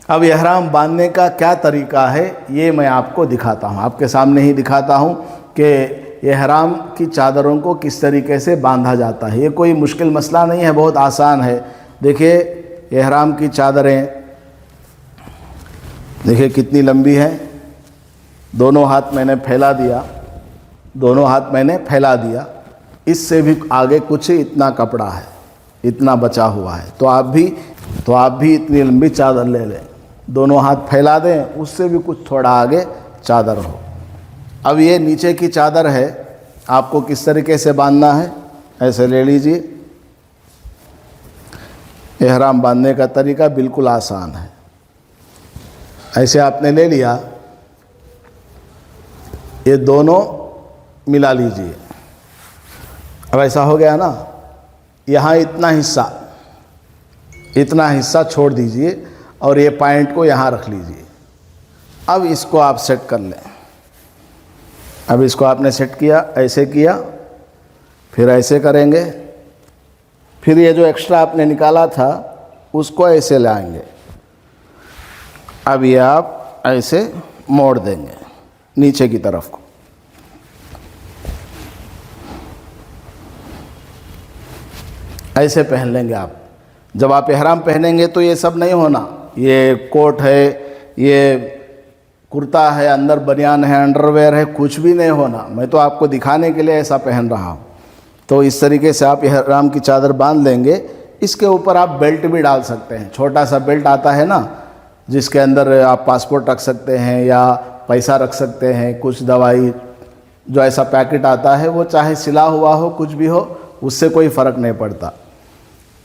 اب احرام باندھنے کا کیا طریقہ ہے یہ میں آپ کو دکھاتا ہوں، آپ کے سامنے ہی دکھاتا ہوں کہ احرام کی چادروں کو کس طریقے سے باندھا جاتا ہے۔ یہ کوئی مشکل مسئلہ نہیں ہے، بہت آسان ہے۔ دیکھیے احرام کی چادریں دیکھیے کتنی لمبی ہیں، دونوں ہاتھ میں نے پھیلا دیا، دونوں ہاتھ میں نے پھیلا دیا، اس سے بھی آگے کچھ اتنا کپڑا ہے، اتنا بچا ہوا ہے، تو آپ بھی اتنی لمبی چادر لے لیں، دونوں ہاتھ پھیلا دیں، اس سے بھی کچھ تھوڑا آگے چادر ہو۔ اب یہ نیچے کی چادر ہے، آپ کو کس طریقے سے باندھنا ہے، ایسے لے لیجئے۔ احرام باندھنے کا طریقہ بالکل آسان ہے۔ ایسے آپ نے لے لیا، یہ دونوں ملا لیجئے۔ اب ایسا ہو گیا نا، یہاں اتنا حصہ چھوڑ دیجئے اور یہ پوائنٹ کو یہاں رکھ لیجئے۔ اب اس کو آپ سیٹ کر لیں۔ اب اس کو آپ نے سیٹ کیا، ایسے کیا، پھر ایسے کریں گے، پھر یہ جو ایکسٹرا آپ نے نکالا تھا اس کو ایسے لائیں گے۔ اب یہ آپ ایسے موڑ دیں گے نیچے کی طرف کو۔ ایسے پہن لیں گے آپ۔ جب آپ احرام پہنیں گے تو یہ سب نہیں ہونا، یہ کوٹ ہے، یہ کرتا ہے، اندر بنیان ہے، انڈر ویئر ہے، کچھ بھی نہیں ہونا۔ میں تو آپ کو دکھانے کے لیے ایسا پہن رہا ہوں۔ تو اس طریقے سے آپ احرام کی چادر باندھ لیں گے۔ اس کے اوپر آپ بیلٹ بھی ڈال سکتے ہیں، چھوٹا سا بیلٹ آتا ہے نا، جس کے اندر آپ پاسپورٹ رکھ سکتے ہیں یا پیسہ رکھ سکتے ہیں، کچھ دوائی، جو ایسا پیکٹ آتا ہے وہ چاہے سلا ہوا ہو کچھ بھی ہو، اس سے کوئی فرق نہیں پڑتا۔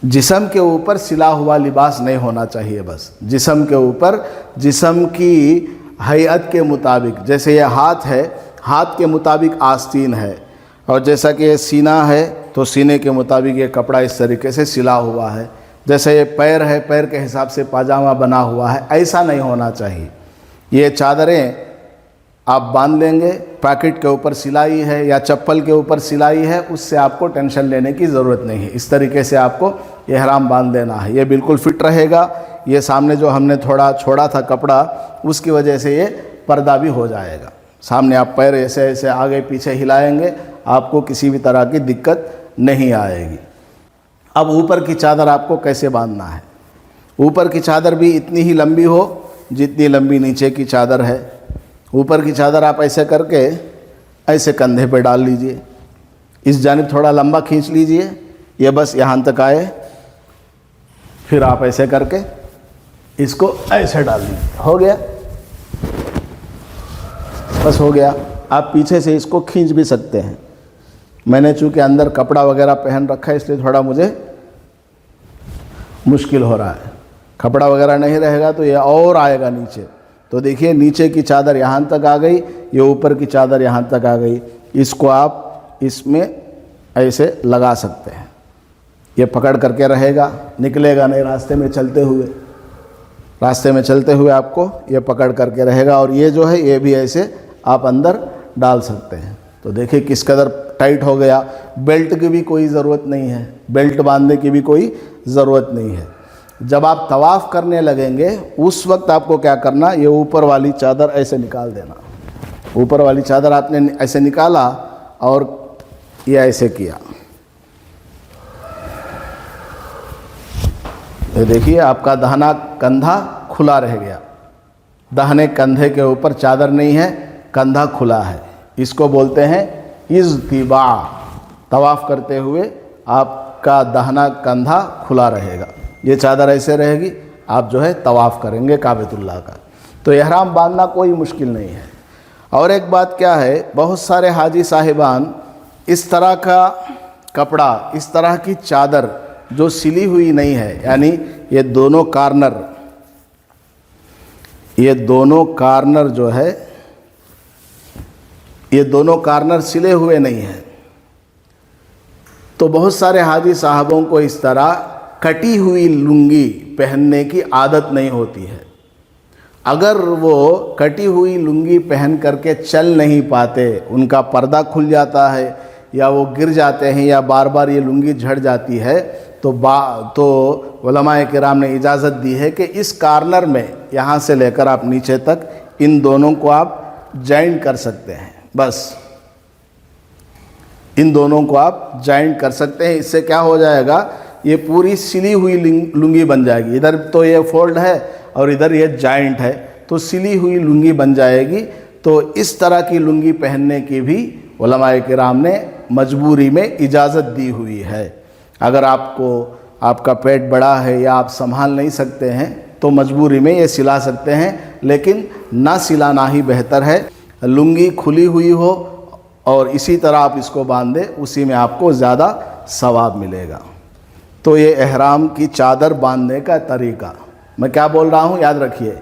جسم کے اوپر سلا ہوا لباس نہیں ہونا چاہیے، بس جسم کے اوپر جسم کی ہیئت کے مطابق، جیسے یہ ہاتھ ہے، ہاتھ کے مطابق آستین ہے، اور جیسا کہ یہ سینہ ہے تو سینے کے مطابق یہ کپڑا اس طریقے سے سلا ہوا ہے، جیسے یہ پیر ہے، پیر کے حساب سے پاجامہ بنا ہوا ہے، ایسا نہیں ہونا چاہیے۔ یہ چادریں آپ باندھ لیں گے، پیکٹ کے اوپر سلائی ہے یا چپل کے اوپر سلائی ہے، اس سے آپ کو ٹینشن لینے کی ضرورت نہیں ہے۔ اس طریقے سے آپ کو احرام باندھ دینا ہے، یہ بالکل فٹ رہے گا۔ یہ سامنے جو ہم نے تھوڑا چھوڑا تھا کپڑا، اس کی وجہ سے یہ پردہ بھی ہو جائے گا۔ سامنے آپ پیر ایسے ایسے آگے پیچھے ہلائیں گے، آپ کو کسی بھی طرح کی دقت نہیں آئے گی۔ اب اوپر کی چادر آپ کو کیسے باندھنا ہے؟ اوپر کی چادر بھی اتنی ہی لمبی ہو جتنی لمبی نیچے کی چادر ہے۔ اوپر کی چادر آپ ایسے کر کے ایسے کندھے پہ ڈال لیجئے، اس جانب تھوڑا لمبا کھینچ لیجئے، یہ بس یہاں تک آئے، پھر آپ ایسے کر کے اس کو ایسے ڈال لیجئے، ہو گیا، بس ہو گیا۔ آپ پیچھے سے اس کو کھینچ بھی سکتے ہیں، میں نے چونکہ اندر کپڑا وغیرہ پہن رکھا ہے اس لیے تھوڑا مجھے مشکل ہو رہا ہے۔ کپڑا وغیرہ نہیں رہے گا تو یہ اور آئے گا نیچے، تو دیکھیے نیچے کی چادر یہاں تک آ گئی، یہ اوپر کی چادر یہاں تک آ گئی۔ اس کو آپ اس میں ایسے لگا سکتے ہیں، یہ پکڑ کر کے رہے گا، نکلے گا نہیں۔ راستے میں چلتے ہوئے آپ کو یہ پکڑ کر کے رہے گا، اور یہ جو ہے یہ بھی ایسے آپ اندر ڈال سکتے ہیں۔ تو دیکھیں کس قدر ٹائٹ ہو گیا۔ بیلٹ کی بھی کوئی ضرورت نہیں ہے، بیلٹ باندھنے کی بھی کوئی ضرورت نہیں ہے۔ جب آپ طواف کرنے لگیں گے اس وقت آپ کو کیا کرنا، یہ اوپر والی چادر ایسے نکال دینا۔ اوپر والی چادر آپ نے ایسے نکالا اور یہ ایسے کیا، یہ دیکھیے آپ کا دہنا کندھا کھلا رہ گیا۔ دہنے کندھے کے اوپر چادر نہیں ہے، کندھا کھلا ہے، اس کو بولتے ہیں اضطباع۔ طواف کرتے ہوئے آپ کا دہنا کندھا کھلا رہے گا، یہ چادر ایسے رہے گی، آپ جو ہے طواف کریں گے کعبۃ اللہ کا۔ تو احرام باندھنا کوئی مشکل نہیں ہے۔ اور ایک بات کیا ہے، بہت سارے حاجی صاحبان اس طرح کا کپڑا، اس طرح کی چادر جو سلی ہوئی نہیں ہے، یعنی یہ دونوں کارنر جو ہے، یہ دونوں کارنر سلے ہوئے نہیں ہیں، تو بہت سارے حاجی صاحبوں کو اس طرح کٹی ہوئی لنگی پہننے کی عادت نہیں ہوتی ہے۔ اگر وہ کٹی ہوئی لنگی پہن کر کے چل نہیں پاتے، ان کا پردہ کھل جاتا ہے یا وہ گر جاتے ہیں یا بار بار یہ لنگی جھڑ جاتی ہے، تو علماء کرام نے اجازت دی ہے کہ اس کارنر میں یہاں سے لے کر آپ نیچے تک ان دونوں کو آپ جوائنٹ کر سکتے ہیں، بس ان دونوں کو آپ جوائنٹ کر سکتے ہیں۔ اس سے کیا ہو جائے گا، یہ پوری سلی ہوئی لنگی بن جائے گی۔ ادھر تو یہ فولڈ ہے اور ادھر یہ جوائنٹ ہے، تو سلی ہوئی لنگی بن جائے گی۔ تو اس طرح کی لنگی پہننے کی بھی علماء کرام نے مجبوری میں اجازت دی ہوئی ہے۔ اگر آپ کا پیٹ بڑا ہے یا آپ سنبھال نہیں سکتے ہیں تو مجبوری میں یہ سلا سکتے ہیں، لیکن نہ سلانا ہی بہتر ہے۔ لنگی کھلی ہوئی ہو اور اسی طرح آپ اس کو باندھ دیں، اسی میں آپ کو زیادہ ثواب ملے گا۔ تو یہ احرام کی چادر باندھنے کا طریقہ، میں کیا بول رہا ہوں یاد رکھیے،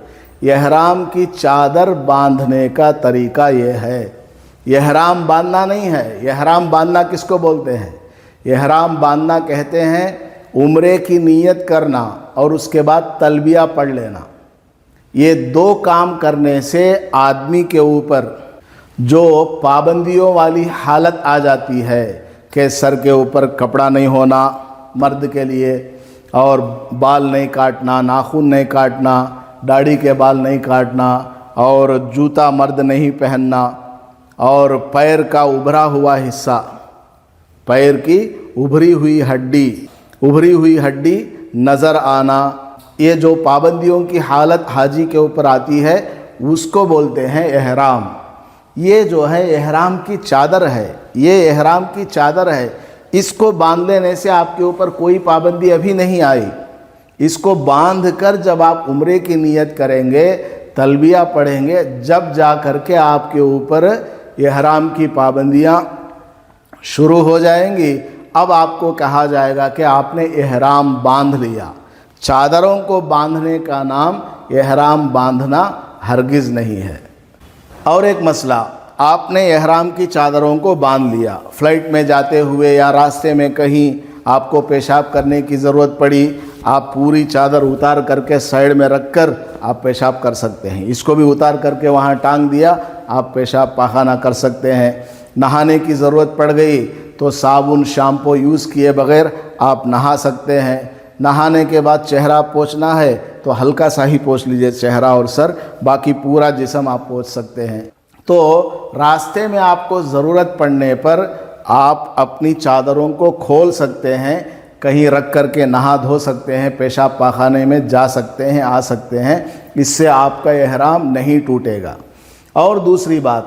احرام کی چادر باندھنے کا طریقہ یہ ہے۔ احرام باندھنا نہیں ہے۔ احرام باندھنا کس کو بولتے ہیں؟ احرام باندھنا کہتے ہیں عمرے کی نیت کرنا اور اس کے بعد تلبیہ پڑھ لینا۔ یہ دو کام کرنے سے آدمی کے اوپر جو پابندیوں والی حالت آ جاتی ہے کہ سر کے اوپر کپڑا نہیں ہونا مرد کے لیے، اور بال نہیں کاٹنا، ناخن نہیں کاٹنا، داڑھی کے بال نہیں کاٹنا، اور جوتا مرد نہیں پہننا، اور پیر کا ابھرا ہوا حصہ، پیر کی ابھری ہوئی ہڈی نظر آنا، یہ جو پابندیوں کی حالت حاجی کے اوپر آتی ہے اس کو بولتے ہیں احرام۔ یہ جو ہے احرام کی چادر ہے، یہ احرام کی چادر ہے۔ اس کو باندھ لینے سے آپ کے اوپر کوئی پابندی ابھی نہیں آئی۔ اس کو باندھ کر جب آپ عمرے کی نیت کریں گے، تلبیہ پڑھیں گے، جب جا کر کے آپ کے اوپر احرام کی پابندیاں شروع ہو جائیں گی۔ اب آپ کو کہا جائے گا کہ آپ نے احرام باندھ لیا۔ چادروں کو باندھنے کا نام احرام باندھنا ہرگز نہیں ہے۔ اور ایک مسئلہ، آپ نے احرام کی چادروں کو باندھ لیا، فلائٹ میں جاتے ہوئے یا راستے میں کہیں آپ کو پیشاب کرنے کی ضرورت پڑی، آپ پوری چادر اتار کر کے سائیڈ میں رکھ کر آپ پیشاب کر سکتے ہیں۔ اس کو بھی اتار کر کے وہاں ٹانگ دیا، آپ پیشاب پاخانہ کر سکتے ہیں۔ نہانے کی ضرورت پڑ گئی تو صابن شیمپو یوز کیے بغیر آپ نہا سکتے ہیں۔ نہانے کے بعد چہرہ پوچھنا ہے تو ہلکا سا ہی پوچھ لیجئے چہرہ اور سر، باقی پورا جسم آپ پوچھ سکتے ہیں۔ تو راستے میں آپ کو ضرورت پڑنے پر آپ اپنی چادروں کو کھول سکتے ہیں، کہیں رکھ کر کے نہا دھو سکتے ہیں، پیشاب پاخانے میں جا سکتے ہیں، آ سکتے ہیں۔ اس سے آپ کا احرام نہیں ٹوٹے گا۔ اور دوسری بات،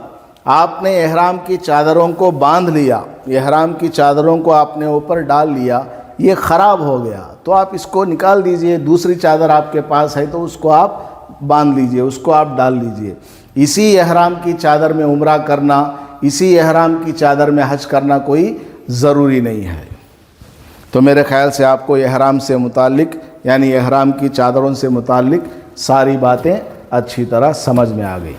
آپ نے احرام کی چادروں کو باندھ لیا، احرام کی چادروں کو آپ نے اوپر ڈال لیا، یہ خراب ہو گیا تو آپ اس کو نکال دیجئے، دوسری چادر آپ کے پاس ہے تو اس کو آپ باندھ لیجئے، اس کو آپ ڈال لیجئے۔ اسی احرام کی چادر میں عمرہ کرنا، اسی احرام کی چادر میں حج کرنا کوئی ضروری نہیں ہے۔ تو میرے خیال سے آپ کو احرام سے متعلق یعنی احرام کی چادروں سے متعلق ساری باتیں اچھی طرح سمجھ میں آ گئی۔